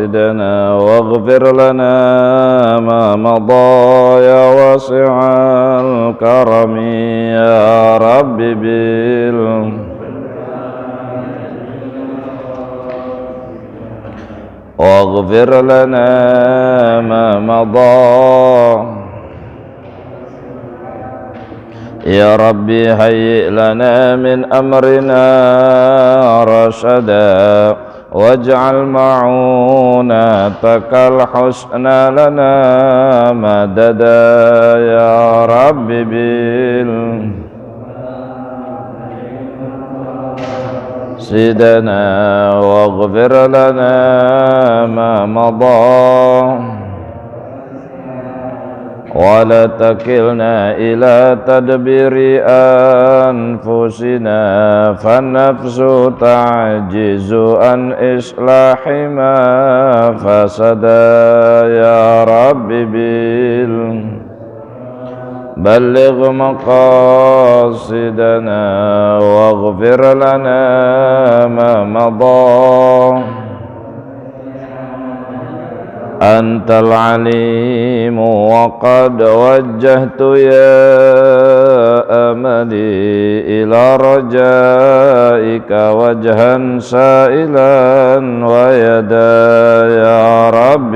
مقاصدنا واغفر لنا ما مضى يا واسع الكرم يا رب واغفر لنا ما مضى يا ربي هيئ لنا من أمرنا رشدا واجعل معونتك الحسنى لنا مددا يا رب سيدنا واغفر لنا ما مضى ولا تكلنا إلى تدبير أنفسنا فالنفس تعجز عن إصلاح ما فسد يا رب بلغ مقاصدنا واغفر لنا ما مضى أنت العليم وقد وجهت يا أملي إلى رجائك وجها سائلا ويدا يا رب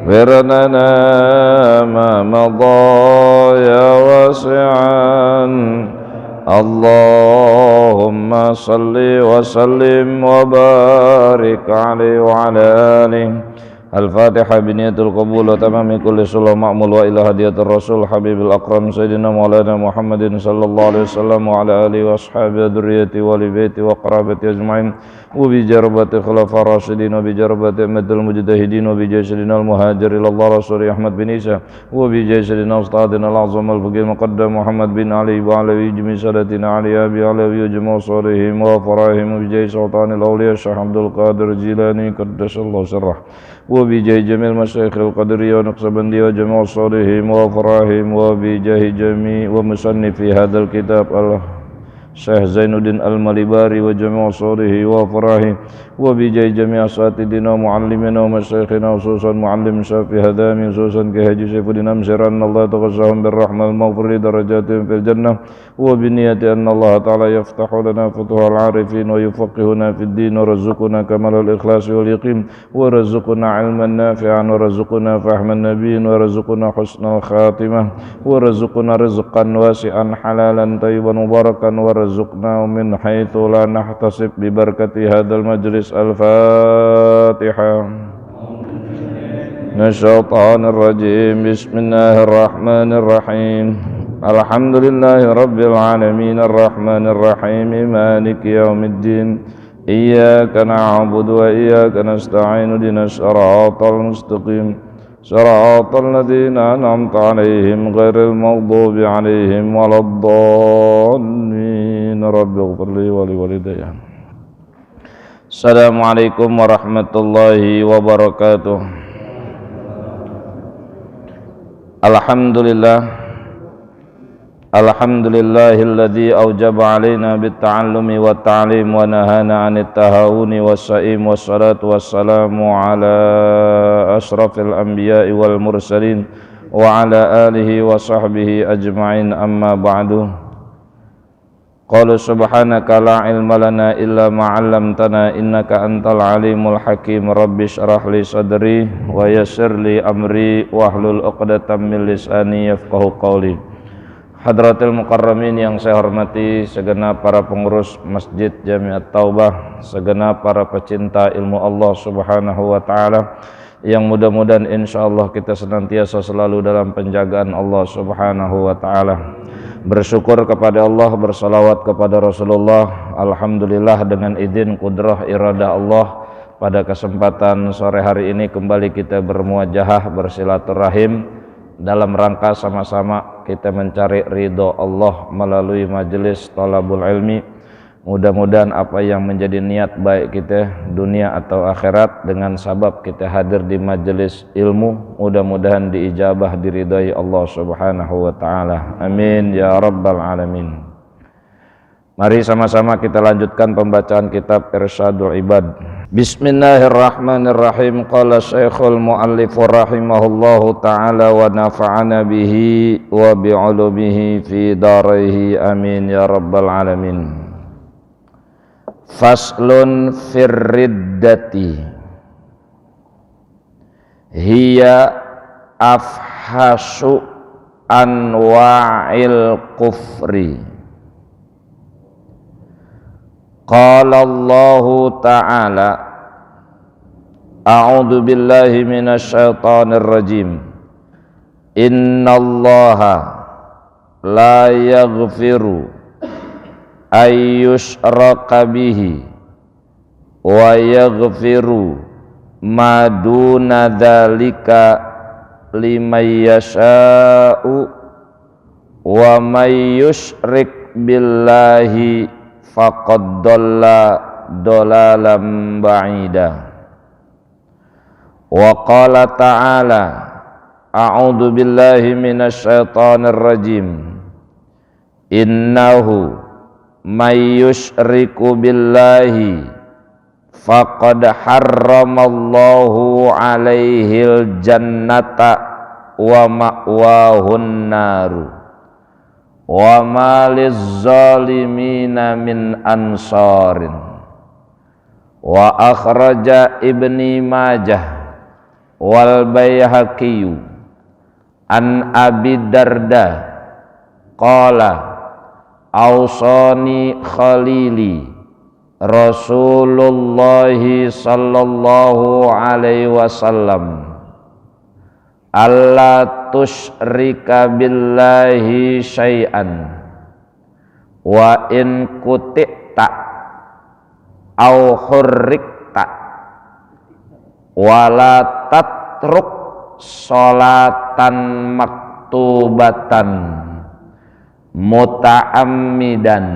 ورننا ما مضى يا واسعا اللهم صل وسلم وبارك عليه وعلى آله. الفاتحة بنية القبول وتمام كل صلاة معمول وإلى هدية الرسول حبيب الأكرم سيدنا مولانا محمد صلى الله عليه وسلم وعلى آله وأصحابه ذريته ولبيته وقرابته أجمعين وبجربة خلفاء الراشدين وبجربة أمة المجتهدين وبجاه سيدنا المهاجر إلى الله رسول أحمد بن عيسى وبجاه سيدنا أستاذنا الأعظم الفقيه المقدم محمد بن علي وعلى جميع سادتنا علي أبي علوي وجميع صالحهم وفراهم وبجاه سلطان الأولياء الشيخ عبد القادر الجيلاني قدس الله سره وبجاه جميع المشايخ القدرية ونقشبندية وجميع الصالحين وفراهم وبجاه جميع ومصنفي هذا الكتاب الشيخ زين الدين المالباري وجميع صالحه وفراهم وبجاه جميع أساتذتنا ومعلمنا ومشايخنا خصوصا معلم شافي هدامي خصوصا كهجي سيف الدين أمسر أن الله يتغشاهم بالرحمة المغفر لدرجاتهم في الجنة وبنية أن الله تعالى يفتح لنا فتوح العارفين ويفقهنا في الدين ورزقنا كمال الإخلاص واليقين ورزقنا علما نافعا ورزقنا فهم النبيين ورزقنا حسن الخاتمة ورزقنا رزقا واسعا حلالا طيبا مباركا ورزقنا من حيث لا نحتسب ببركة هذا المجلس. الفاتحة من الشيطان الرجيم. بسم الله الرحمن الرحيم. الحمد لله رب العالمين الرحمن الرحيم مالك يوم الدين إياك نعبد وإياك نستعين اهدنا الصراط المستقيم صراط الذين أنعمت عليهم غير المغضوب عليهم ولا الضالين رب اغفر لي ولوالدي. Assalamualaikum warahmatullahi wabarakatuh. Alhamdulillahilladzi aujaba alaina bitta'allumi wa ta'lim wa nahana 'anit tahawuni was-sa'im wassalatu wassalamu ala asrafil anbiya'i wal mursalin wa ala alihi wa sahbihi ajma'in amma ba'du. Qala subhanaka la ilma lana illa ma 'allamtana innaka antal alimul hakim. Rabbi shrah li sadri wa yassir li amri wahlul 'uqdatam min lisani yafqahu qawli. Hadratil mukarramin yang saya hormati, segenap para pengurus Masjid Jami'at Taubah, segenap para pecinta ilmu Allah Subhanahu wa taala, yang mudah-mudahan insyaallah kita senantiasa selalu dalam penjagaan Allah Subhanahu wa taala. Bersyukur kepada Allah, bersalawat kepada Rasulullah. Alhamdulillah dengan izin kudrah iradah Allah, pada kesempatan sore hari ini kembali kita bermuajahah, bersilaturahim dalam rangka sama-sama kita mencari ridho Allah melalui majelis talabul ilmi. Mudah-mudahan apa yang menjadi niat baik kita dunia atau akhirat dengan sabab kita hadir di majelis ilmu, mudah-mudahan diijabah, diridhai Allah Subhanahu wa taala. Amin ya rabbal alamin. Mari sama-sama kita lanjutkan pembacaan kitab Irsyadul Ibad. Bismillahirrahmanirrahim. Qala Syekhul Mu'allif rahimahullahu ta'ala wa nafa'ana bihi wa bi'ulumihi fi daraihi amin ya rabbal alamin. Faslun firriddati hiya afhasu anwa'il kufri. Qala Allahu ta'ala a'udzu billahi minasy syaithanir rajim. Innallaha la yaghfiru ay yushraka bihi wa yaghfiru ma duna dzalika liman yasha'u wa may yusyrik billahi faqad dhalla dhalalan ba'ida. Wa qala ta'ala a'udzu billahi minasy syaithanir rajim. Innahu may yusyriku billahi faqad harramallahu 'alaihil jannata wa ma'wahun naru wa ma lizzalimina min ansarin. Wa akhraja Ibni Majah wal Baihaqi an Abi Darda qala awsani khalili Rasulullah sallallahu alaihi wasallam alla tusyrika billahi syai'an wa in kuti'ta au hurrikta wala tatruk sholatan maktubatan muta'ammidan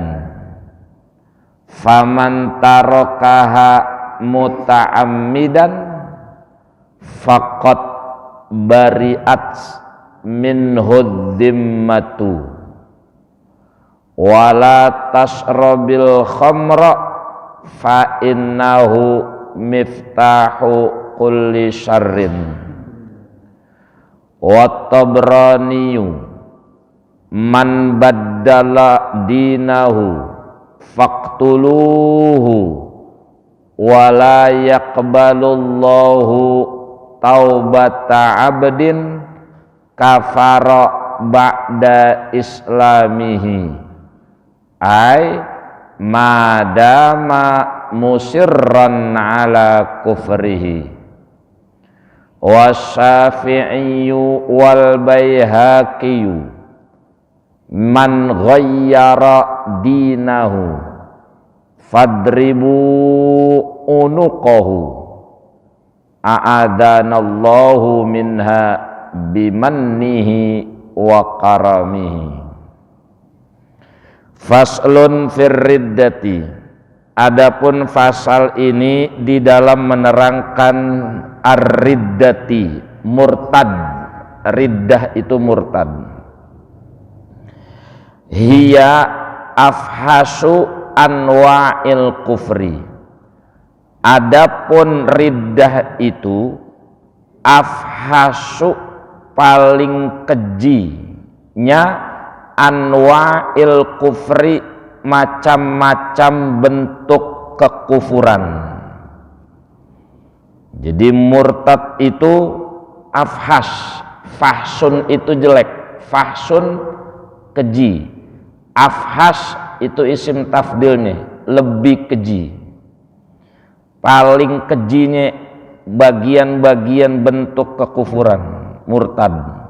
faman tarakaha muta'ammidan faqad bari'at minhu dhimmatu wala tasrabil khamra fa innahu miftahu kulli syarrin. Wa Tabraniyu man baddala dinahu faqtuluhu wala yaqbalullahu taubata abdin kafara ba'da islamihi ay madama musirran ala kufrihi. Wa Syafi'iyyu wal Baihaqiyyu man ghayyara dinahu fadribu unuqahu a'adanallahu minha bimannihi wa karamihi. Faslun firriddati, adapun fasal ini di dalam menerangkan ar-riddati, murtad. Riddah itu murtad. Hiya afhasu anwa'il kufri, adapun riddah itu afhasu paling kejinya anwa'il kufri macam-macam bentuk kekufuran. Jadi murtad itu afhas, fahsun itu jelek, fahsun keji, afhas itu isim tafdilnya lebih keji, paling kejinya bagian-bagian bentuk kekufuran murtad.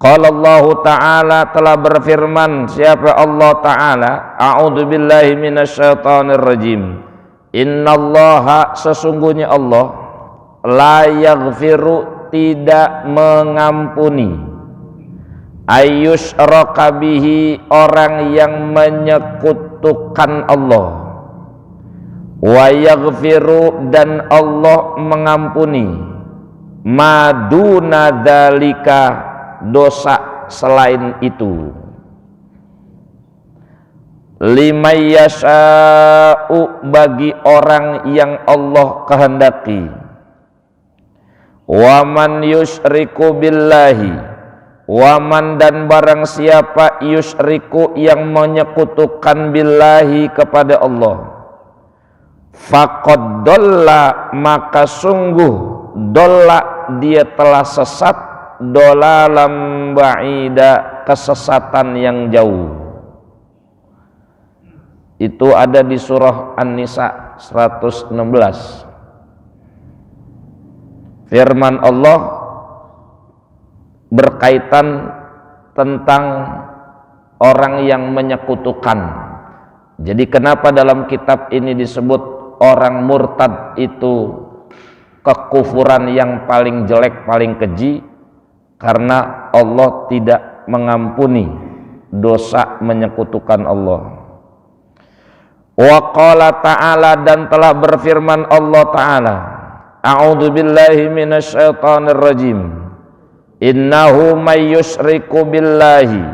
Qala Allah Ta'ala, telah berfirman siapa Allah Ta'ala, a'udzu billahi minasyaitonir rajim. Innallaha, sesungguhnya Allah, la yaghfiru, tidak mengampuni, ayyusyraka bihi, orang yang menyekutukan Allah, wa yaghfiru, dan Allah mengampuni, maduna dzalika, dosa selain itu. Liman yasha'u, bagi orang yang Allah kehendaki. Wa man yusyriku billahi, waman dan barang siapa yusyriku yang menyekutukan billahi kepada Allah, faqad dolla, maka sungguh dolla, dia telah sesat, dolalam ba'ida, kesesatan yang jauh. Itu ada di surah An-Nisa 116. Firman Allah berkaitan tentang orang yang menyekutukan. Jadi kenapa dalam kitab ini disebut orang murtad itu kekufuran yang paling jelek, paling keji? Karena Allah tidak mengampuni dosa menyekutukan Allah. Wa qala ta'ala, dan telah berfirman Allah Ta'ala, a'udzu billahi minasyaitonir rajim, innahu may yusyriku billahi,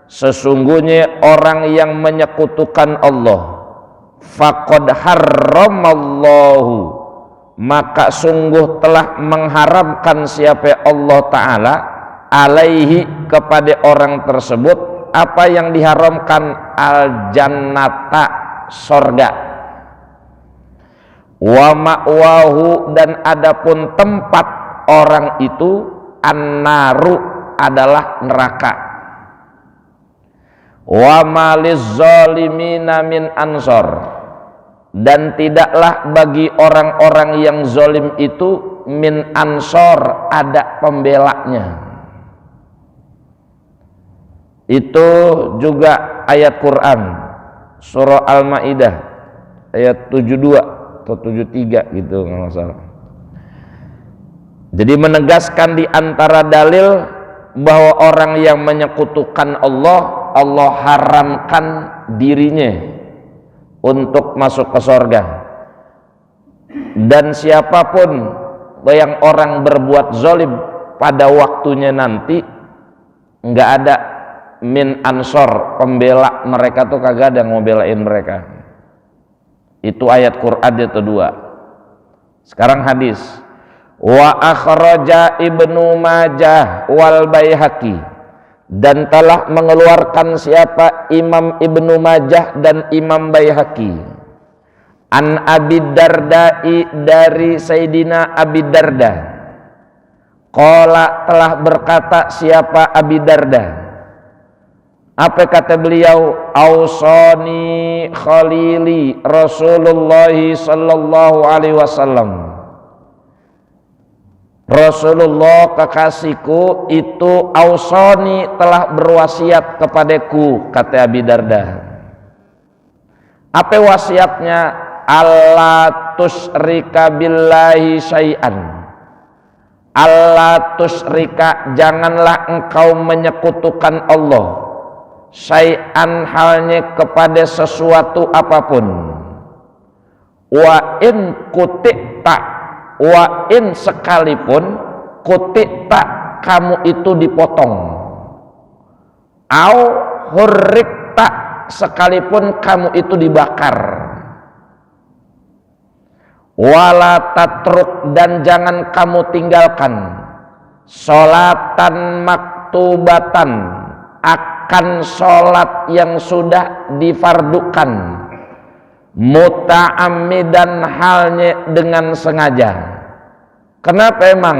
sesungguhnya orang yang menyekutukan Allah, faqad harramallahu, maka sungguh telah mengharamkan siapa Allah Ta'ala, alaihi, kepada orang tersebut, apa yang diharamkan, al-jannata, sorga, wa ma'wahu, dan adapun tempat orang itu, an-naru, adalah neraka, wa maliz zalimina min ansor, dan tidaklah bagi orang-orang yang zalim itu min ansor, ada pembelanya. Itu juga ayat Quran surah Al-Maidah ayat 72 atau 73 gitu kalau nggak salah. Jadi menegaskan di antara dalil bahwa orang yang menyekutukan Allah, Allah haramkan dirinya untuk masuk ke surga. Dan siapapun yang orang berbuat zalim pada waktunya nanti, nggak ada min ansor, pembela mereka tuh kagak ada yang mau belain mereka. Itu ayat Quran yang kedua. Sekarang hadis. Wa akhraja Ibnu Majah wal Baihaqi, dan telah mengeluarkan siapa Imam Ibnu Majah dan Imam Baihaqi, an Abi Darda'i, dari Sayyidina Abi Darda, qala, telah berkata siapa Abi Darda. Apa kata beliau? Ausani khalili Rasulullah sallallahu alaihi wasallam, Rasulullah kekasihku itu ausani, telah berwasiat kepadaku, kata Abi Darda. Apa wasiatnya? Allah tusyrika billahi syai'an, Allah tusyrika, janganlah engkau menyekutukan Allah, syai'an, halnya kepada sesuatu apapun, wa in kutikta, wa in sekalipun, kutikta, kamu itu dipotong, au hurrikta, sekalipun kamu itu dibakar, wala tatruk, dan jangan kamu tinggalkan, sholatan maktubatan, akan sholat yang sudah difardukan, muta'ammidan, halnya dengan sengaja. Kenapa emang?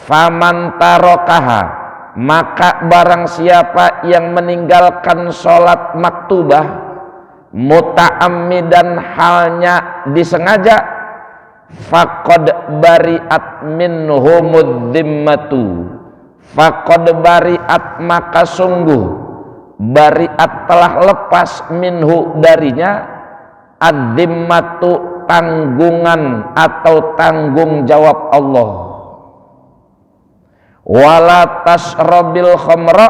Faman tarokaha, maka barang siapa yang meninggalkan sholat maktubah, muta'ammidan, halnya disengaja, faqad bari'at minhumud dhimmatu, faqad bari'at, maka sungguh bari'at, telah lepas, minhu, darinya, ad-dhimmatu, tanggungan atau tanggung jawab Allah. Wala tasrabil khamra,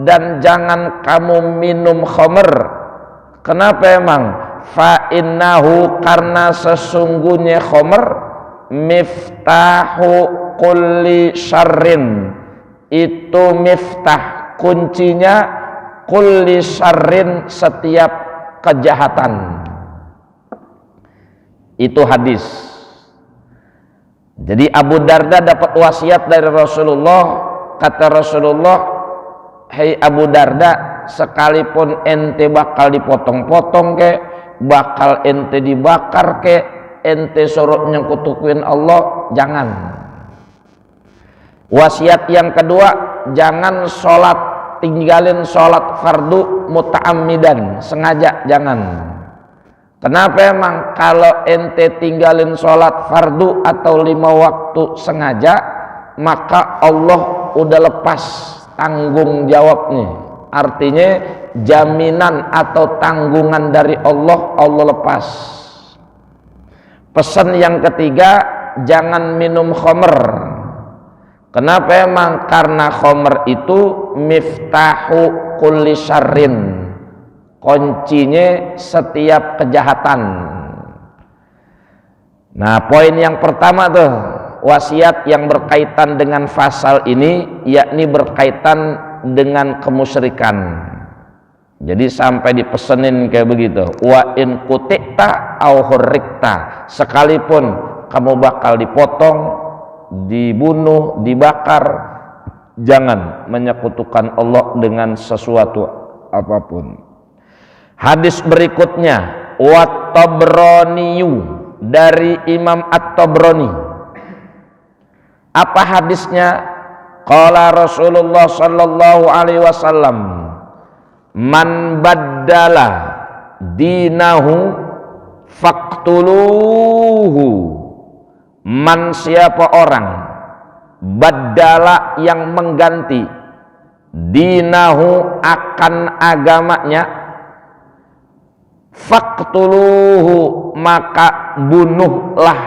dan jangan kamu minum khamr. Kenapa emang? Fa innahu, karena sesungguhnya khamr, miftahu kulli syarrin, itu miftah, kuncinya, kulli syarrin, setiap kejahatan. Itu hadis. Jadi Abu Darda dapat wasiat dari Rasulullah. Kata Rasulullah, "Hei Abu Darda, sekalipun ente bakal dipotong-potong ke, bakal ente dibakar ke, ente suruh nyekutuin Allah, jangan." Wasiat yang kedua, jangan sholat, tinggalin sholat fardu muta'ammidan, sengaja jangan. Kenapa emang? Kalau ente tinggalin sholat fardu atau 5 waktu sengaja, maka Allah udah lepas tanggung jawabnya. Artinya jaminan atau tanggungan dari Allah, Allah lepas. Pesan yang ketiga, jangan minum khamr. Kenapa emang? Karena khamr itu miftahu kulli syarrin, kuncinya setiap kejahatan. Nah, poin yang pertama tuh, wasiat yang berkaitan dengan pasal ini, yakni berkaitan dengan kemusyrikan. Jadi sampai dipesenin kayak begitu, wa in kutikta au hurrikta, sekalipun kamu bakal dipotong, dibunuh, dibakar, jangan menyekutukan Allah dengan sesuatu apapun. Hadis berikutnya, wa Tabraniyu, dari Imam At-Tabrani. Apa hadisnya? Qala Rasulullah sallallahu alaihi wasallam, man baddala dinahu faqtuluhu. Man, siapa orang baddala yang mengganti, dinahu akan agamanya, faqtuluhu maka bunuhlah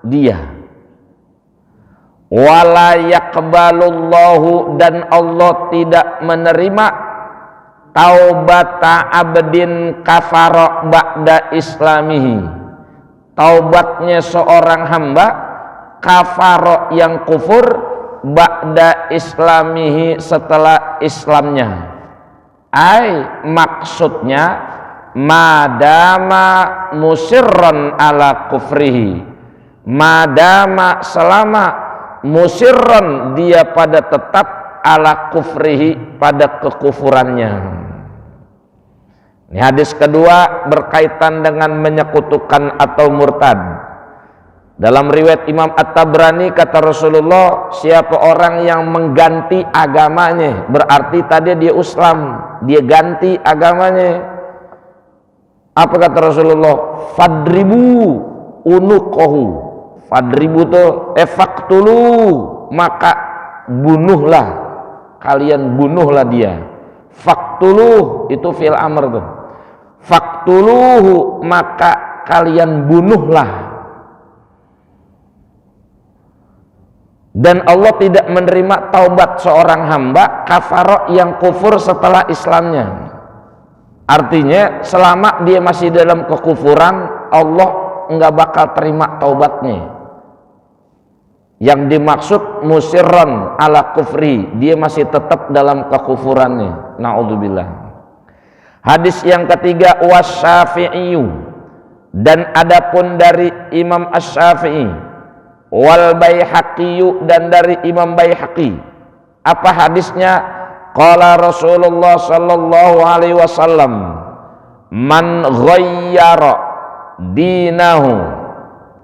dia. Wala yaqbalullahu, dan Allah tidak menerima taubata abdin kafara ba'da islamihi, taubatnya seorang hamba kafara yang kufur ba'da islamihi, setelah Islamnya. Maksudnya madama musirran ala kufrihi, madama selama musirran dia pada tetap ala kufrihi, pada kekufurannya. Ini hadis kedua berkaitan dengan menyekutukan atau murtad. Dalam riwayat Imam At-Tabrani kata Rasulullah, siapa orang yang mengganti agamanya, berarti tadi dia Islam, dia ganti agamanya. Apa kata Rasulullah? Fadribu unuqahu. Fadribu tuh faqtulu, maka bunuhlah, kalian bunuhlah dia. Faqtuluh itu fi'il amr tuh. Faqtuluhu, maka kalian bunuhlah. Dan Allah tidak menerima taubat seorang hamba kafara yang kufur setelah Islamnya. Artinya selama dia masih dalam kekufuran, Allah enggak bakal terima taubatnya. Yang dimaksud musirran ala kufri, dia masih tetap dalam kekufurannya. Na'udzubillah. Hadis yang ketiga, wasyafi'iyu, dan adapun dari Imam Asy-Syafi'i, wal Baihaqi, dan dari Imam Baihaqi. Apa hadisnya? Qala Rasulullah sallallahu alaihi wasallam, man ghayyara dinahu.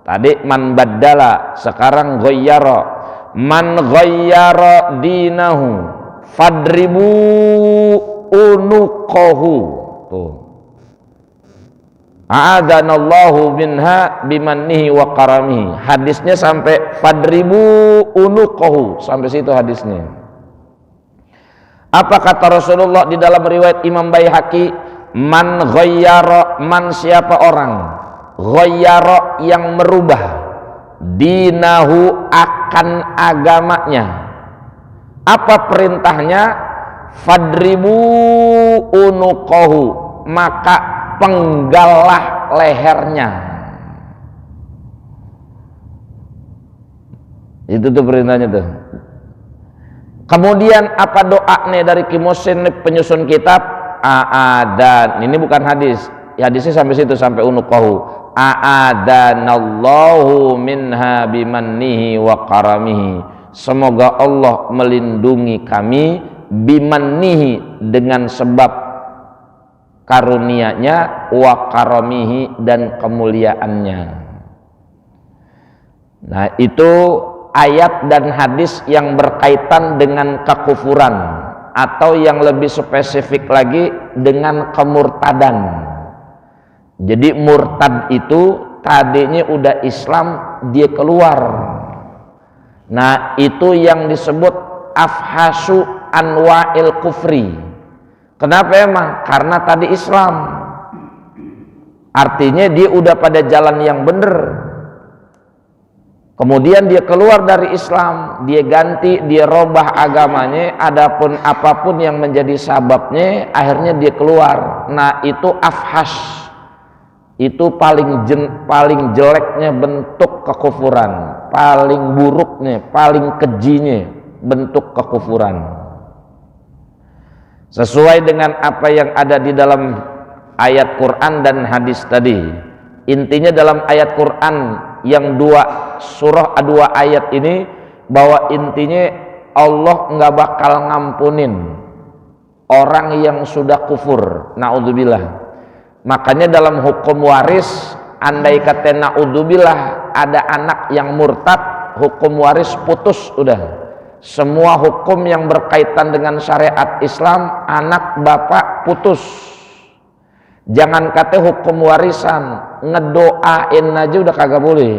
Tadi man baddala, sekarang ghayyara. Man ghayyara dinahu fadribu unuqahu. Tuh. A'adanallahu minha bimannihi wa karamihi. Hadisnya sampai fadribu unuqahu, sampai situ hadisnya. Apa kata Rasulullah di dalam riwayat Imam Baihaqi? Man ghayyara, man siapa orang ghayyara yang merubah, dinahu akan agamanya. Apa perintahnya? Fadribu unuqahu, maka penggalah lehernya. Itu tuh perintahnya tuh. Kemudian apa doanya dari Kimusin penyusun kitab? a'adan, ini bukan hadis, hadisnya sampai situ, sampai unuqahu, a'adanallahu minha bimannihi wa karamihi, semoga Allah melindungi kami bimannihi, dengan sebab karunia-Nya, wa karamihi, dan kemuliaannya. Nah, itu ayat dan hadis yang berkaitan dengan kekufuran, atau yang lebih spesifik lagi dengan kemurtadan. Jadi murtad itu tadinya udah Islam, dia keluar. Nah, itu yang disebut afhasu anwa'il kufri. Kenapa emang? Karena tadi Islam, artinya dia udah pada jalan yang benar. Kemudian dia keluar dari Islam, dia ganti, dia robah agamanya, adapun apapun yang menjadi sababnya, akhirnya dia keluar. Nah, itu afhash, itu paling jeleknya bentuk kekufuran, paling buruknya, paling kejinya bentuk kekufuran. Sesuai dengan apa yang ada di dalam ayat Quran dan hadis tadi. Intinya dalam ayat Quran yang dua ayat ini, bahwa intinya Allah nggak bakal ngampunin orang yang sudah kufur, naudzubillah. Makanya dalam hukum waris, andai kata naudzubillah ada anak yang murtad, hukum waris putus udah. Semua hukum yang berkaitan dengan syariat Islam, anak bapak putus. Jangan kata hukum warisan, ngedoain aja udah kagak boleh.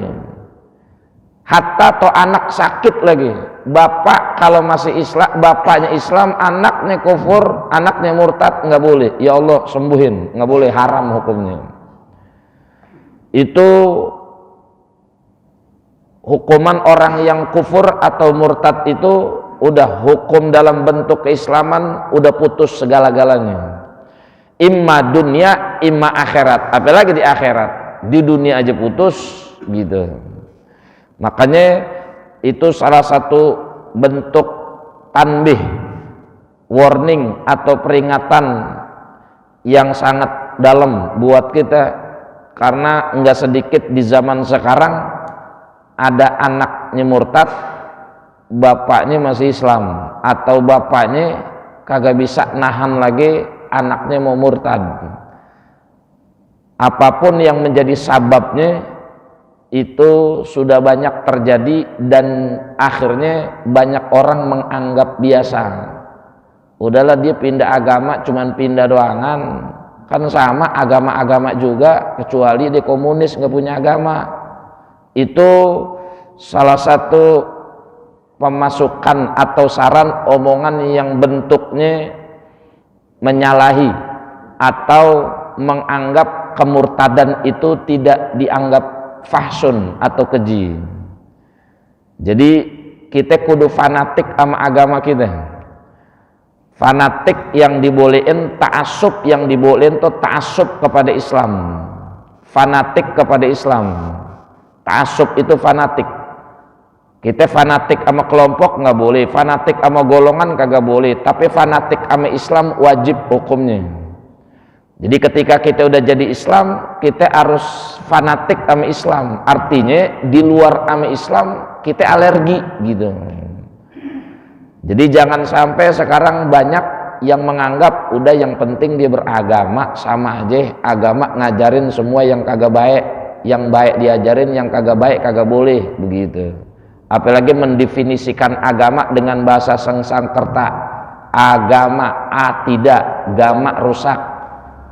Hatta atau anak sakit lagi, bapak kalau masih Islam, bapaknya Islam, anaknya kufur, anaknya murtad, nggak boleh. Ya Allah sembuhin, nggak boleh, haram hukumnya. Itu hukuman orang yang kufur atau murtad itu udah hukum dalam bentuk keislaman, udah putus segala-galanya. Imma dunia, imma akhirat. Apalagi di akhirat, di dunia aja putus gitu. Makanya itu salah satu bentuk tanbih, warning atau peringatan yang sangat dalam buat kita, karena enggak sedikit di zaman sekarang ada anaknya murtad, bapaknya masih Islam, atau bapaknya kagak bisa nahan lagi anaknya mau murtad. Apapun yang menjadi sababnya itu sudah banyak terjadi, dan akhirnya banyak orang menganggap biasa. Udahlah dia pindah agama, cuman pindah doangan, kan sama agama-agama juga, kecuali dia komunis nggak punya agama. Itu salah satu pemasukan atau saran omongan yang bentuknya menyalahi atau menganggap kemurtadan itu tidak dianggap fahsun atau keji. Jadi kita kudu fanatik sama agama kita. Fanatik yang dibolehin, ta'assub yang dibolehin itu ta'assub kepada Islam, fanatik kepada Islam. Ta'assub itu fanatik. Kita fanatik sama kelompok nggak boleh, fanatik sama golongan kagak boleh, tapi fanatik sama Islam wajib hukumnya. Jadi ketika kita udah jadi Islam, kita harus fanatik sama Islam. Artinya di luar sama Islam kita alergi gitu. Jadi jangan sampai sekarang banyak yang menganggap udah yang penting dia beragama, sama aja agama ngajarin semua yang kagak baik, yang baik diajarin, yang kagak baik kagak boleh begitu. Apalagi mendefinisikan agama dengan bahasa Sanskerta, agama tidak, agama rusak.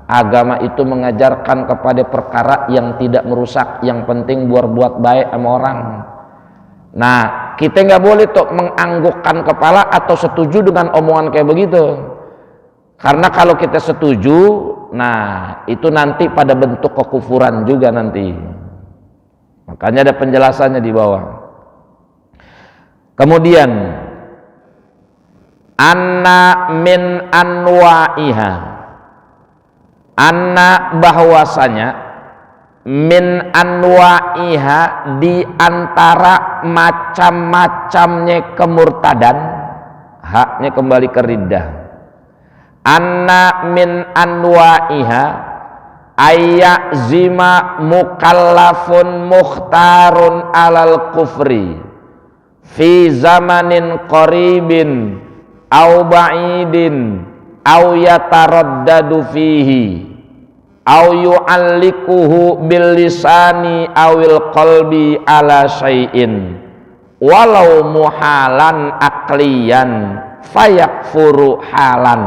Agama itu mengajarkan kepada perkara yang tidak merusak, yang penting buat baik sama orang. Nah, kita nggak boleh tuh menganggukkan kepala atau setuju dengan omongan kayak begitu. Karena kalau kita setuju, nah itu nanti pada bentuk kekufuran juga nanti. Makanya ada penjelasannya di bawah. Kemudian anna min anwa'iha, anna bahwasanya min anwa'iha di antara macam-macamnya kemurtadan, haknya kembali ke riddah. anna min anwa'iha ayyazima mukallafun mukhtarun alal kufri fi zamanin qaribin au ba'idin au yataraddadu fihi au yu'allikuhu bil lisani awil qalbi ala syai'in walau muhalan akliyan fayakfuru halan.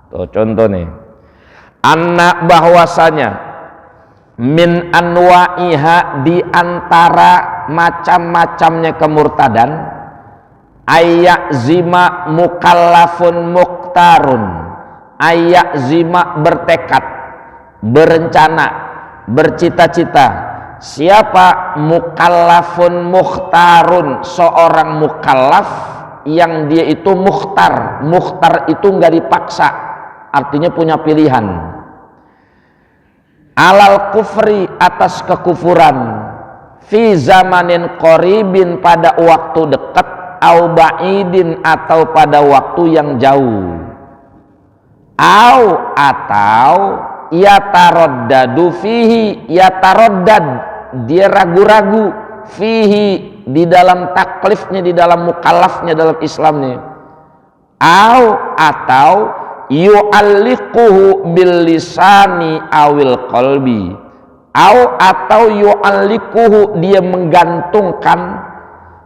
Tuh contoh nih, anna bahwasanya min anwa'iha di antara macam-macamnya kemurtadan ayyak zima mukallafun muktarun, ayyak zima bertekad, berencana, bercita-cita. Siapa? Mukallafun mukhtarun, seorang mukallaf yang dia itu mukhtar. Mukhtar itu nggak dipaksa, artinya punya pilihan. Alal kufri, atas kekufuran, fi zamanin qaribin, pada waktu dekat, au ba'idin, atau pada waktu yang jauh, atau yataraddadu fihi, yataraddad, dia ragu-ragu, fihi, di dalam taklifnya, di dalam mukallafnya, dalam Islamnya, atau yu'allikuhu bil lisani awil qalbi, atau yu'allikuhu, dia menggantungkan,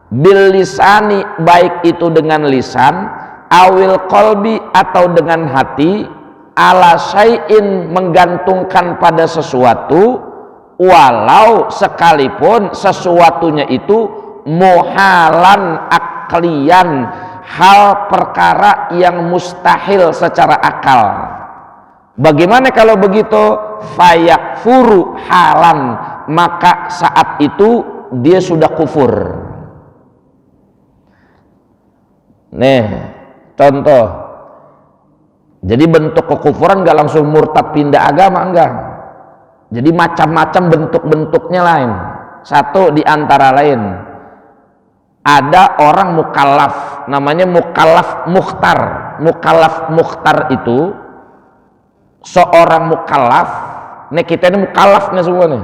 bil lisani, baik itu dengan lisan, awil qalbi, atau dengan hati, ala syai'in, menggantungkan pada sesuatu, walau sekalipun sesuatunya itu muhalan aklian, hal perkara yang mustahil secara akal. Bagaimana kalau begitu? Fayakfuru halan, maka saat itu dia sudah kufur. Nih contoh, jadi bentuk kekufuran gak langsung murtad pindah agama, enggak. Jadi macam-macam bentuk-bentuknya lain. Satu di antara lain, ada orang mukallaf, namanya mukallaf mukhtar. Mukallaf mukhtar itu seorang mukallaf. Nih kita ini mukallaf nih semua nih.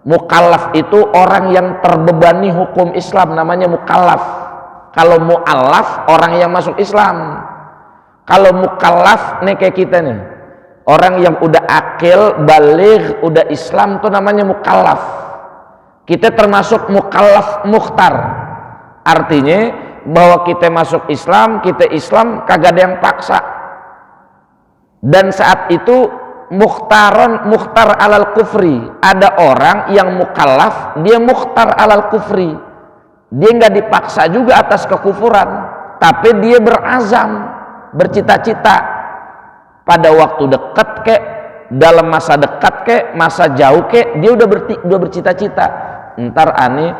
Mukallaf itu orang yang terbebani hukum Islam, namanya mukallaf. Kalau mu'allaf, orang yang masuk Islam. Kalau mukallaf nih kayak kita nih, orang yang udah akil, baligh, udah Islam, tuh namanya mukallaf. Kita termasuk mukallaf mukhtar. Artinya bahwa kita masuk Islam, kita Islam, kagak ada yang paksa. Dan saat itu mukhtar alal kufri. Ada orang yang mukallaf, dia mukhtar alal kufri. Dia nggak dipaksa juga atas kekufuran, tapi dia berazam, bercita-cita. Pada waktu dekat kek, dalam masa dekat kek, masa jauh kek, dia udah bercita-cita. Ntar aneh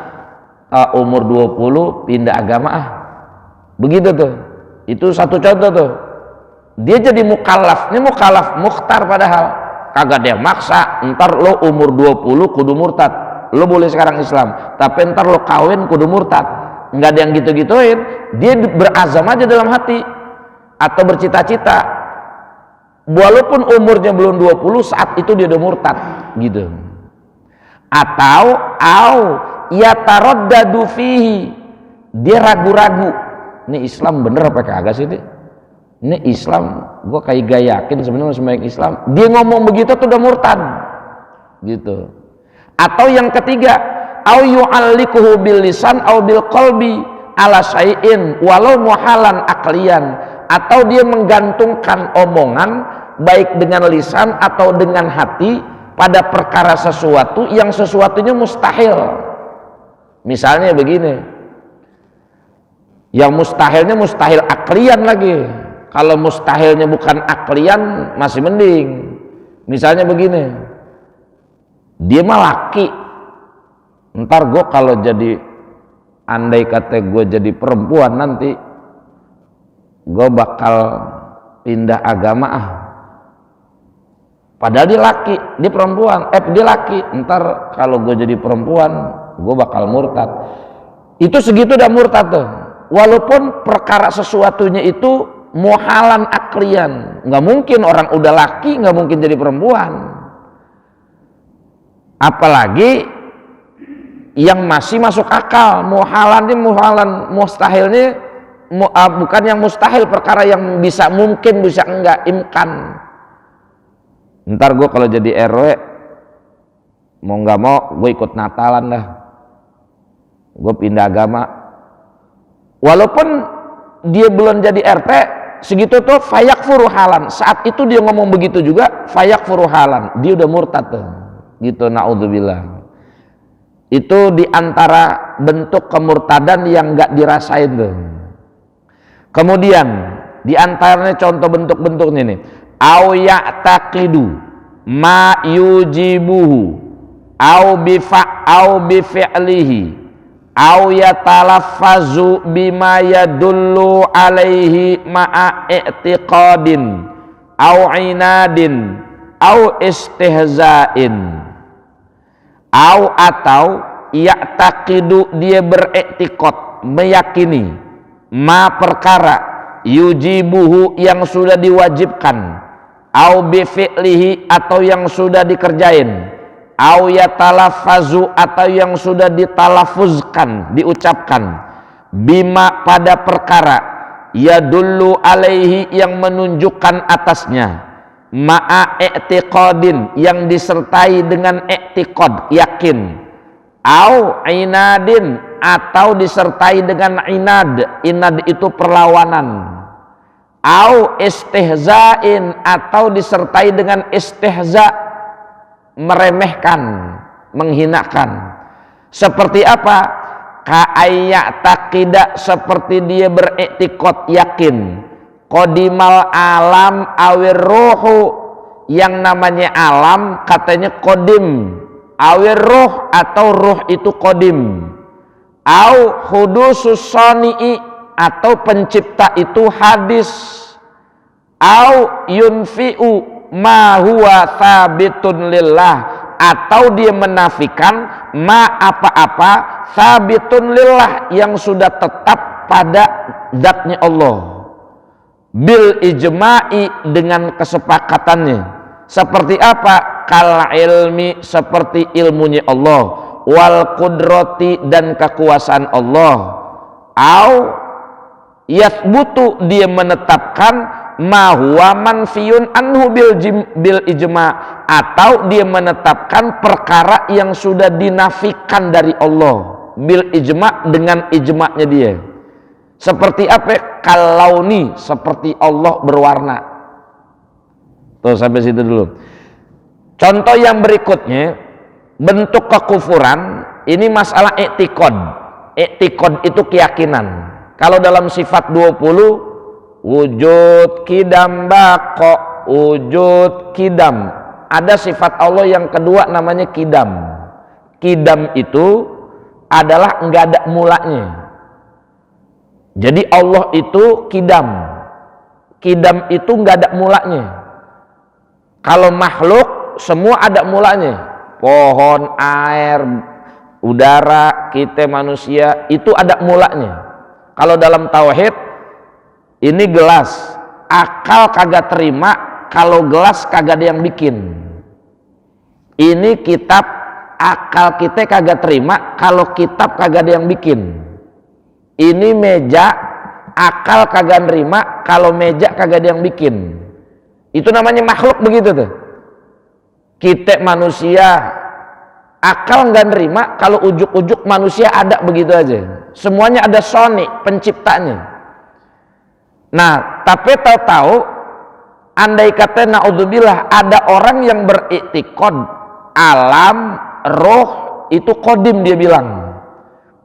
umur 20 pindah agama begitu tuh. Itu satu contoh tuh, dia jadi mukallaf. Ini mukallaf mukhtar, padahal kagak ada yang maksa. Ntar lo umur 20 kudu murtad, lo boleh sekarang Islam, tapi ntar lo kawin kudu murtad. Nggak ada yang gitu-gituin. Dia berazam aja dalam hati atau bercita-cita, walaupun umurnya belum 20, saat itu dia udah murtad gitu. Atau yataraddadu fihi, dia ragu-ragu, ini Islam bener apa kagak sih ini Islam, gua kayak gak yakin sebenarnya sebaik Islam. Dia ngomong begitu tuh udah murtad gitu. Atau yang ketiga, au yu'allikuhu bil lisan au bil qalbi ala syai'in walau muhalan aklian, atau dia menggantungkan omongan baik dengan lisan atau dengan hati pada perkara sesuatu yang sesuatunya mustahil. Misalnya begini, yang mustahilnya mustahil aklian lagi. Kalau mustahilnya bukan aklian masih mending. Misalnya begini, dia mah laki, ntar gue kalau jadi, andai kata gue jadi perempuan, nanti gue bakal pindah agama padahal dia laki, dia perempuan, dia laki, ntar kalau gue jadi perempuan gue bakal murtad. Itu segitu udah murtad tuh, walaupun perkara sesuatunya itu muhalan aklian, nggak mungkin orang udah laki nggak mungkin jadi perempuan, apalagi yang masih masuk akal. Muhalan ini muhalan, mustahilnya bukan yang mustahil, perkara yang bisa mungkin bisa enggak, imkan. Ntar gue kalau jadi RW mau nggak mau gue ikut Natalan dah, gue pindah agama walaupun dia belum jadi RT segitu tuh, fayak furuhalan. Saat itu dia ngomong begitu juga, fayak furuhalan, dia udah murtad tuh gitu, naudzubillah. Itu diantara bentuk kemurtadan yang nggak dirasain tuh. Kemudian diantaranya contoh bentuk-bentuknya nih, au ya'taqidu ma yujibuhu au bifi'lihi au yatalaffazu bima yadullu alaihi ma'a i'tiqadin au inadin au istihza'in, au atau ya'taqidu dia beriktikad, meyakini, ma perkara, yujibuhu yang sudah diwajibkan, au bifi'lihi atau yang sudah dikerjain, au yatalaffazu atau yang sudah ditalafuzkan, diucapkan, bima pada perkara, yadullu alaihi yang menunjukkan atasnya, ma'a i'tiqadin yang disertai dengan i'tiqad, yakin, au inadin atau disertai dengan inad, inad itu perlawanan, au istihza'in atau disertai dengan istihza', meremehkan, menghinakan. Seperti apa? Ka'ayya taqidah, seperti dia beriktikad, yakin, qodimal alam awir ruhu, yang namanya alam katanya kodim, awir ruh atau ruh itu kodim, au hudusus soni'i atau pencipta itu hadis, au yunfi'u ma huwa thabitun lillah atau dia menafikan ma apa-apa thabitun lillah yang sudah tetap pada zatnya Allah, bil ijma'i dengan kesepakatannya. Seperti apa? Kal ilmi, seperti ilmunya Allah, wal qudrati dan kekuasaan Allah, au yathbutu dia menetapkan ma huwa manfiyun anhu bil ijma, atau dia menetapkan perkara yang sudah dinafikan dari Allah bil ijma, dengan ijma'nya dia. Seperti apa? Kalauni, seperti Allah berwarna. Tuh sampai situ dulu. Contoh yang berikutnya, bentuk kekufuran ini masalah i'tiqad. I'tiqad itu keyakinan. Kalau dalam sifat 20 wujud kidam bako, wujud kidam, ada sifat Allah yang kedua namanya kidam. Kidam itu adalah nggak ada mulanya. Jadi Allah itu kidam, kidam itu nggak ada mulanya. Kalau makhluk semua ada mulanya, pohon, air, udara, kita manusia itu ada mulanya. Kalau dalam tauhid, ini gelas, akal kagak terima kalau gelas kagak ada yang bikin. Ini kitab, akal kita kagak terima kalau kitab kagak ada yang bikin. Ini meja, akal kagak nerima kalau meja kagak ada yang bikin. Itu namanya makhluk begitu tuh. Kita manusia, akal nggak nerima kalau ujuk-ujuk manusia ada begitu aja. Semuanya ada soni penciptanya. Nah, tapi tahu-tahu andai kata naudzubillah ada orang yang beriktikad alam roh itu kodim, dia bilang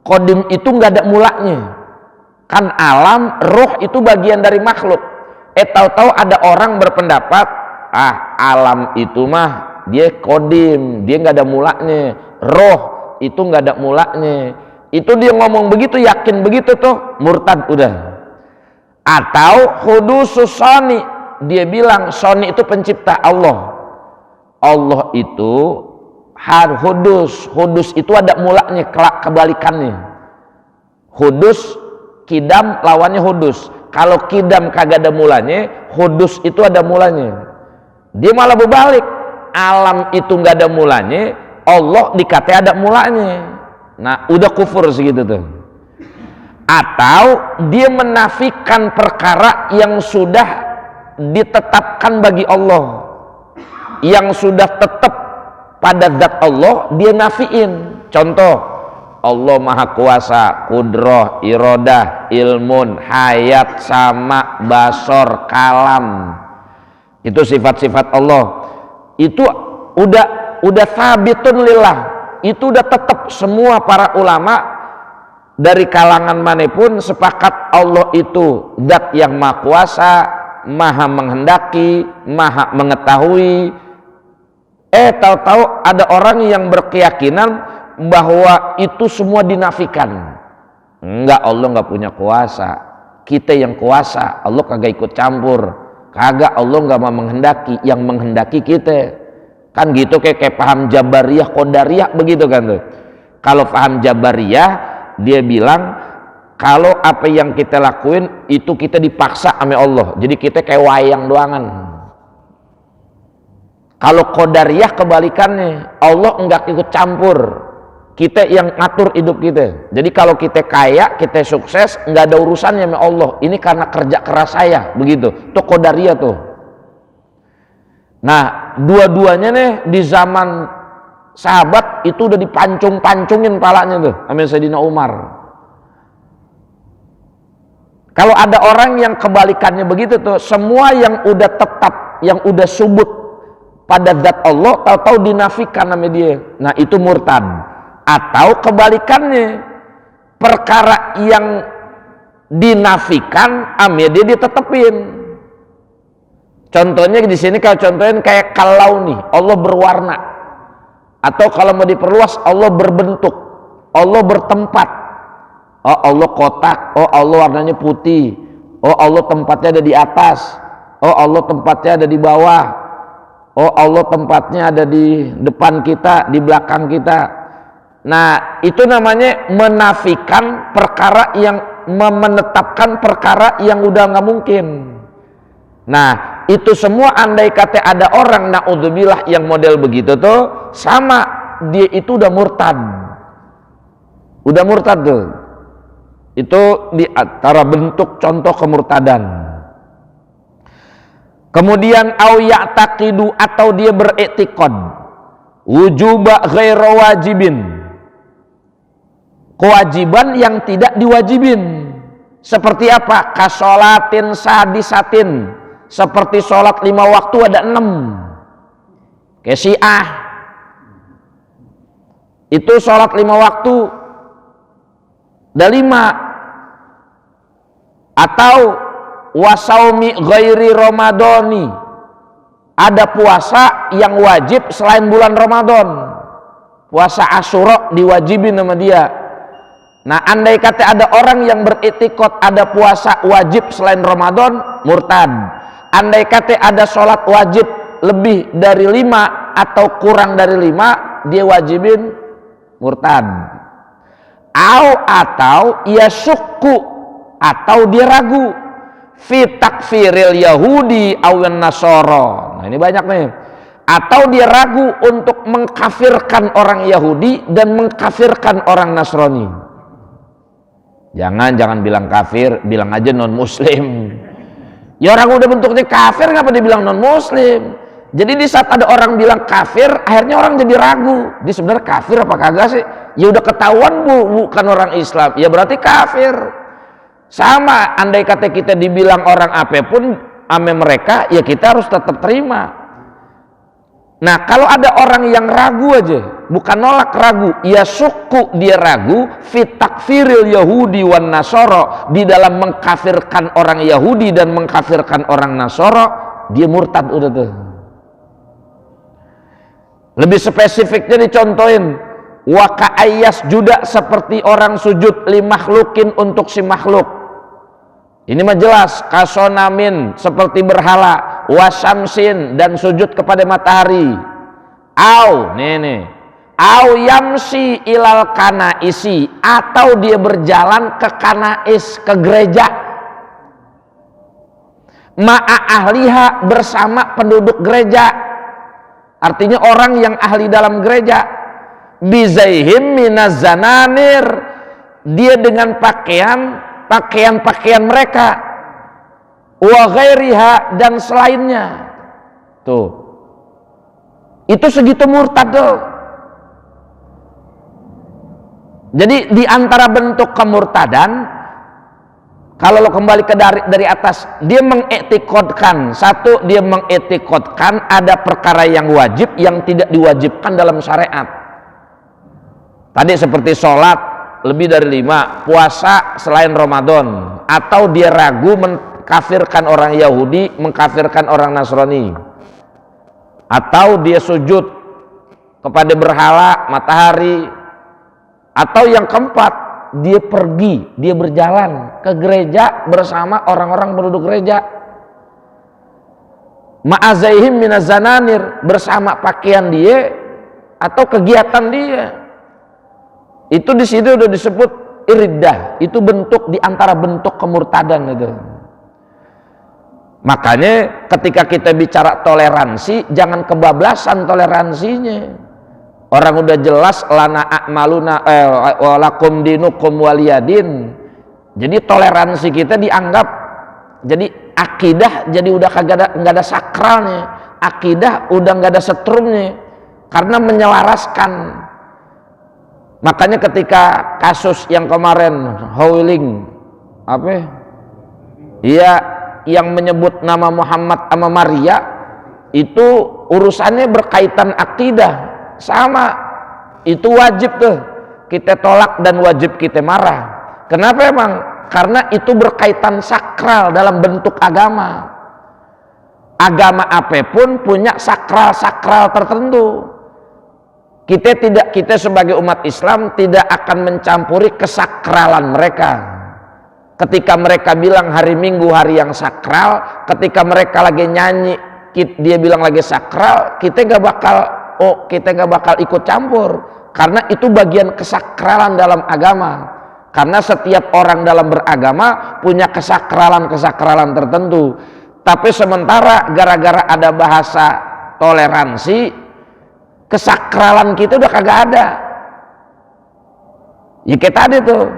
kodim itu nggak ada mulanya, kan alam roh itu bagian dari makhluk. Tahu-tahu ada orang berpendapat alam itu mah dia kodim, dia nggak ada mulanya, roh itu nggak ada mulanya. Itu dia ngomong begitu, yakin begitu tuh, murtad udah. Atau hudusus soni, dia bilang soni itu pencipta Allah. Allah itu hudus, hudus itu ada mulanya, kebalikannya. Hudus, kidam lawannya hudus. Kalau kidam kagak ada mulanya, hudus itu ada mulanya. Dia malah berbalik, alam itu nggak ada mulanya, Allah dikata ada mulanya. Nah, udah kufur segitu tuh. Atau dia menafikan perkara yang sudah ditetapkan bagi Allah, yang sudah tetap pada zat Allah, dia nafiin. Contoh, Allah maha kuasa, kudrah, iradah, ilmun, hayat, sama, basor, kalam. Itu sifat-sifat Allah. Itu udah sabitun lillah. Itu udah tetap, semua para ulama dari kalangan manapun sepakat Allah itu zat yang maha kuasa, maha menghendaki, maha mengetahui. Tahu-tahu ada orang yang berkeyakinan bahwa itu semua dinafikan. Enggak, Allah enggak punya kuasa, kita yang kuasa, Allah kagak ikut campur. Kagak, Allah nggak mau menghendaki, yang menghendaki kita. Kan gitu, kayak paham Jabariyah, Qadariyah begitu kan tuh. Kalau paham Jabariyah, dia bilang kalau apa yang kita lakuin itu kita dipaksa sama Allah, jadi kita kayak wayang doangan. Kalau Qadariyah kebalikannya, Allah enggak ikut campur, kita yang ngatur hidup kita. Jadi kalau kita kaya, kita sukses, nggak ada urusannya sama Allah. Ini karena kerja keras saya, begitu. Itu Qadariyah tuh. Nah, dua-duanya nih di zaman sahabat itu udah dipancung-pancungin palanya tuh sama Sayyidina Umar. Kalau ada orang yang kebalikannya begitu tuh, semua yang udah tetap, yang udah subut pada zat Allah, tahu-tahu dinafikan sama dia. Nah, itu murtad. Atau kebalikannya, perkara yang dinafikan dia ditetepin. Contohnya di sini, kalau contohin kayak kalau nih Allah berwarna, atau kalau mau diperluas Allah berbentuk, Allah bertempat. Oh, Allah kotak, oh Allah warnanya putih, oh Allah tempatnya ada di atas, oh Allah tempatnya ada di bawah, oh Allah tempatnya ada di depan kita, di belakang kita. Nah, itu namanya menafikan perkara yang menetapkan perkara yang udah nggak mungkin. Nah, itu semua andai kata ada orang naudzubillah yang model begitu tuh, sama dia itu udah murtad. Udah murtad tuh. Itu di antara bentuk contoh kemurtadan. Kemudian au ya'taqidu, atau dia beriktikad wujuba ghairu wajibin, kewajiban yang tidak diwajibin. Seperti apa? Kasolatin sadisatin, seperti sholat 5 waktu ada 6. Kayak Syiah itu sholat 5 waktu ada 5. Atau wasaumi ghairi ramadhani, ada puasa yang wajib selain bulan Ramadan. Puasa Asyura diwajibin sama dia. Nah, andai kata ada orang yang beriktikad ada puasa wajib selain Ramadan, murtad. Andai kata ada sholat wajib lebih dari 5 atau kurang dari 5, dia wajibin, murtad. Atau ia syukku, atau dia ragu fi takfiril Yahudi awan Nasara. Nah, ini banyak nih. Atau dia ragu untuk mengkafirkan orang Yahudi dan mengkafirkan orang Nasrani. Jangan bilang kafir, bilang aja non muslim. Ya orang udah bentuknya kafir, ngapa dia bilang non muslim? Jadi di saat ada orang bilang kafir, akhirnya orang jadi ragu, dia sebenarnya kafir apa kagak sih? Ya udah ketahuan bukan orang Islam, ya berarti kafir. Sama, andai kata kita dibilang orang apapun ame mereka, ya kita harus tetap terima. Nah, kalau ada orang yang ragu aja, bukan nolak, ragu, ya suku dia ragu fi takfiril Yahudi wan Nasara, di dalam mengkafirkan orang Yahudi dan mengkafirkan orang Nasara, dia murtad udah tuh. Lebih spesifiknya dicontohin, wa ka'ayyas juda, seperti orang sujud li makhlukin untuk si makhluk. Ini mah jelas, kasonamin seperti berhala, wasamsin dan sujud kepada matahari. Au yamsi ilal kanaisi, atau dia berjalan ke kanais, ke gereja. ma'a ahliha, bersama penduduk gereja, artinya orang yang ahli dalam gereja. Bizaihim minaz zananir, dia dengan pakaian mereka, wa ghairiha, dan selainnya. Tuh, itu segitu murtad tuh. Jadi di antara bentuk kemurtadan, kalau lo kembali ke dari atas, dia mengetikotkan, satu, dia mengetikotkan ada perkara yang wajib yang tidak diwajibkan dalam syariat. Tadi seperti sholat lebih dari 5, puasa selain Ramadan, atau dia ragu mengkafirkan orang Yahudi, mengkafirkan orang Nasrani, atau dia sujud kepada berhala, matahari, atau yang keempat, dia pergi, dia berjalan ke gereja bersama orang-orang penduduk gereja. Ma'azaihim minaz zananir, bersama pakaian dia atau kegiatan dia. Itu di situ udah disebut iriddah, itu bentuk di antara bentuk kemurtadan itu. Makanya ketika kita bicara toleransi, jangan kebablasan toleransinya. Orang udah jelas lana a'maluna walakum dinukum waliyadin. Jadi toleransi kita dianggap jadi akidah, jadi udah nggak ada sakralnya. Akidah udah nggak ada setrumnya karena menyelaraskan. Makanya ketika kasus yang kemarin Howling iya, yang menyebut nama Muhammad sama Maria, itu urusannya berkaitan akidah. Sama, itu wajib tuh kita tolak dan wajib kita marah. Kenapa emang? Karena itu berkaitan sakral dalam bentuk agama. Agama apapun punya sakral tertentu. Kita sebagai umat Islam tidak akan mencampuri kesakralan mereka. Ketika mereka bilang hari Minggu hari yang sakral, ketika mereka lagi nyanyi dia bilang lagi sakral, kita nggak bakal ikut campur, karena itu bagian kesakralan dalam agama. Karena setiap orang dalam beragama punya kesakralan tertentu. Tapi sementara gara-gara ada bahasa toleransi, kesakralan kita udah kagak ada. Ya kayak tadi tuh,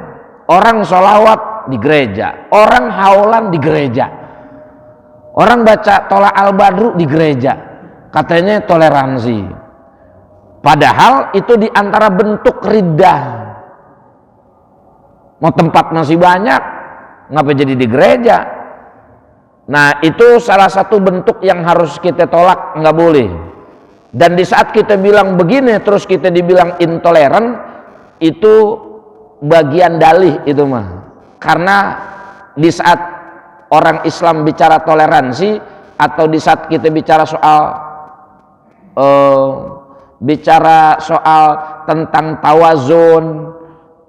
orang sholawat di gereja, orang haulan di gereja, orang baca tolak al-badru di gereja, katanya toleransi. Padahal itu diantara bentuk riddah. Mau tempat masih banyak, ngapa jadi di gereja? Nah, itu salah satu bentuk yang harus kita tolak, nggak boleh. Dan di saat kita bilang begini, terus kita dibilang intoleran, itu bagian dalih itu mah. Karena di saat orang Islam bicara toleransi, atau di saat kita bicara soal tentang tawazun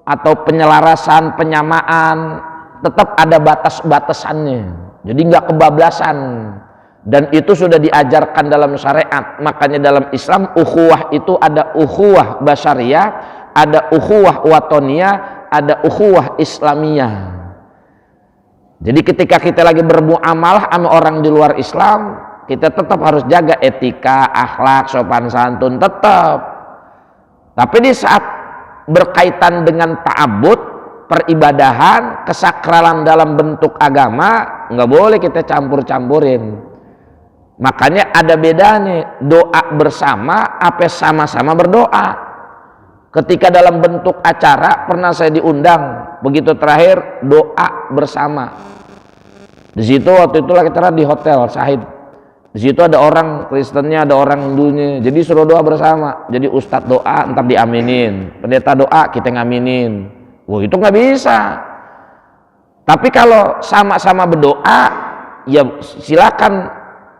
atau penyelarasan, penyamaan, tetap ada batas-batasannya. Jadi nggak kebablasan, dan itu sudah diajarkan dalam syariat. Makanya dalam Islam ukhuwah itu ada ukhuwah basyariyah, ada ukhuwah watoniyah, ada ukhuwah islamiyah. Jadi ketika kita lagi bermuamalah sama orang di luar Islam, kita tetap harus jaga etika, akhlak, sopan santun, tetap. Tapi di saat berkaitan dengan ta'abbud, peribadahan, kesakralan dalam bentuk agama, nggak boleh kita campur-campurin. Makanya ada bedanya doa bersama apa sama-sama berdoa. Ketika dalam bentuk acara, pernah saya diundang, begitu terakhir doa bersama. Di situ waktu itu kita di hotel Sahid. Di situ ada orang Kristennya, ada orang Hindunya. Jadi suruh doa bersama. Jadi ustadz doa, ntar diaminin. Pendeta doa, kita ngaminin. Wah, itu nggak bisa. Tapi kalau sama-sama berdoa, ya silakan.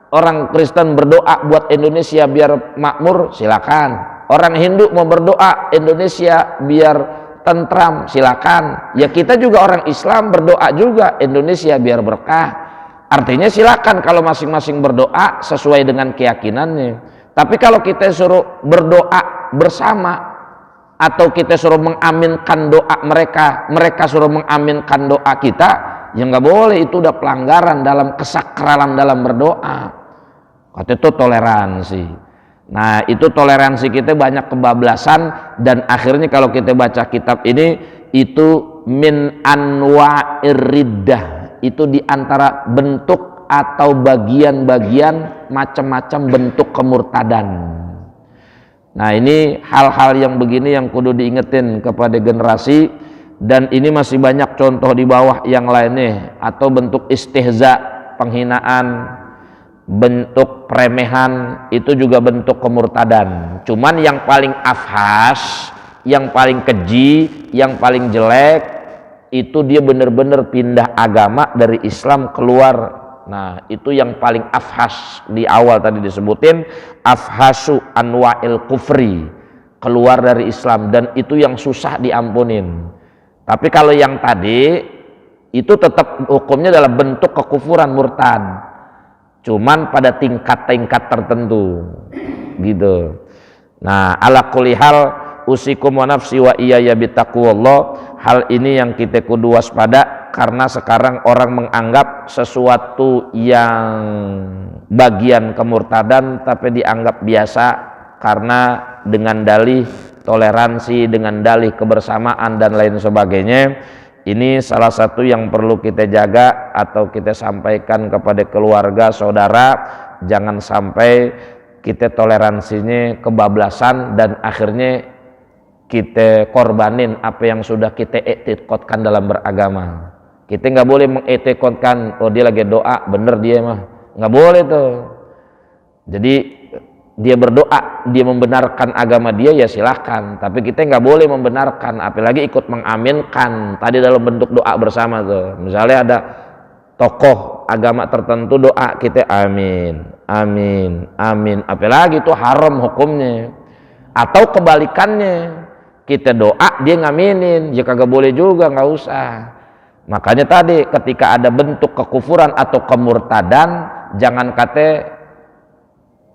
Orang Kristen berdoa buat Indonesia biar makmur, silakan. Orang Hindu mau berdoa Indonesia biar tentram, silakan. Ya kita juga orang Islam berdoa juga Indonesia biar berkah. Artinya silakan kalau masing-masing berdoa sesuai dengan keyakinannya. Tapi kalau kita suruh berdoa bersama, atau kita suruh mengaminkan doa mereka, mereka suruh mengaminkan doa kita, ya nggak boleh, itu udah pelanggaran dalam kesakralan dalam berdoa. Kata itu toleransi. Nah itu toleransi kita banyak kebablasan, dan akhirnya kalau kita baca kitab ini itu min anwa'ir riddah, itu diantara bentuk atau bagian-bagian macam-macam bentuk kemurtadan. Nah ini hal-hal yang begini yang kudu diingetin kepada generasi, dan ini masih banyak contoh di bawah yang lainnya, atau bentuk istihza, penghinaan, bentuk peremehan, itu juga bentuk kemurtadan. Cuman yang paling afhas, yang paling keji, yang paling jelek, itu dia benar-benar pindah agama dari Islam keluar. Nah itu yang paling afhas, di awal tadi disebutin afhasu anwa'il kufri, keluar dari Islam, dan itu yang susah diampunin. Tapi kalau yang tadi itu tetap hukumnya dalam bentuk kekufuran, murtad, cuman pada tingkat-tingkat tertentu gitu. Nah ala kulli hal usikum wa nafsi wa iyaya bitaqwallah, hal ini yang kita kudu waspada, karena sekarang orang menganggap sesuatu yang bagian kemurtadan tapi dianggap biasa, karena dengan dalih toleransi, dengan dalih kebersamaan dan lain sebagainya. Ini salah satu yang perlu kita jaga atau kita sampaikan kepada keluarga, saudara, jangan sampai kita toleransinya kebablasan dan akhirnya kita korbanin apa yang sudah kita etikotkan dalam beragama. Kita nggak boleh mengetikotkan, oh dia lagi doa, bener dia mah, nggak boleh tuh. Jadi dia berdoa, dia membenarkan agama dia, ya silahkan, tapi kita nggak boleh membenarkan, apalagi ikut mengaminkan tadi dalam bentuk doa bersama tuh. Misalnya ada tokoh agama tertentu doa, kita amin, amin, amin, apalagi itu haram hukumnya. Atau kebalikannya, kita doa dia ngaminin, ya kagak boleh juga, nggak usah. Makanya tadi ketika ada bentuk kekufuran atau kemurtadan, jangan kata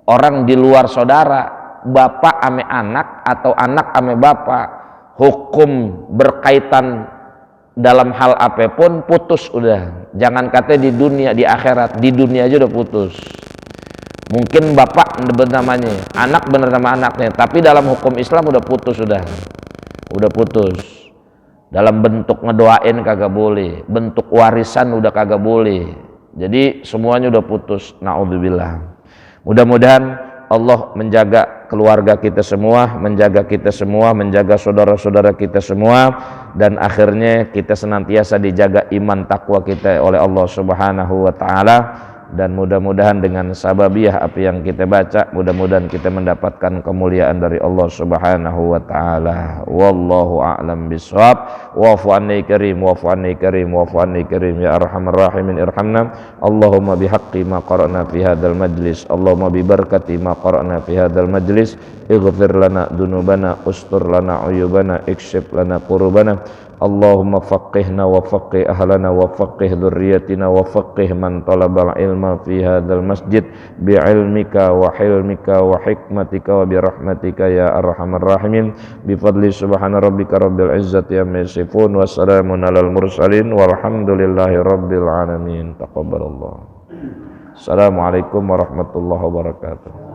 orang di luar saudara, bapak ame anak atau anak ame bapak, hukum berkaitan dalam hal apapun putus udah. Jangan kata di dunia, di akhirat, di dunia aja udah putus. Mungkin bapak bener namanya, anak bener nama anaknya, tapi dalam hukum Islam udah putus, udah putus. Dalam bentuk ngedoain kagak boleh, bentuk warisan udah kagak boleh. Jadi semuanya udah putus. Naudzubillah. Mudah-mudahan Allah menjaga keluarga kita semua, menjaga kita semua, menjaga saudara-saudara kita semua, dan akhirnya kita senantiasa dijaga iman takwa kita oleh Allah Subhanahu wa taala. Dan mudah-mudahan dengan sababiyah apa yang kita baca, mudah-mudahan kita mendapatkan kemuliaan dari Allah Subhanahu wa taala. Wallahu a'lam bishawab. Wa'fu anni karim, wa'fu anni karim, wa'fu anni karim ya arhamar rahimin irhamna. Allahumma bihaqqi ma qara'na fi hadzal majlis, Allahumma bi barakati ma qara'na fi hadzal majlis, ighfir lana dzunubana, ustur lana uyubana, ikshif lana qurubana. Allahumma faqihna wa faqih ahlana wa faqih dzurriyyatina wa faqih man talabal ilma fi hadzal masjid bi'ilmika wa hilmika wa hikmatika wa birahmatika ya arhamar rahimin, bi fadli subhana rabbika rabbil izzati amma yasifun wa salamun alal mursalin walhamdulillahi rabbil alamin. Taqabbalallah. Assalamualaikum warahmatullahi wabarakatuh.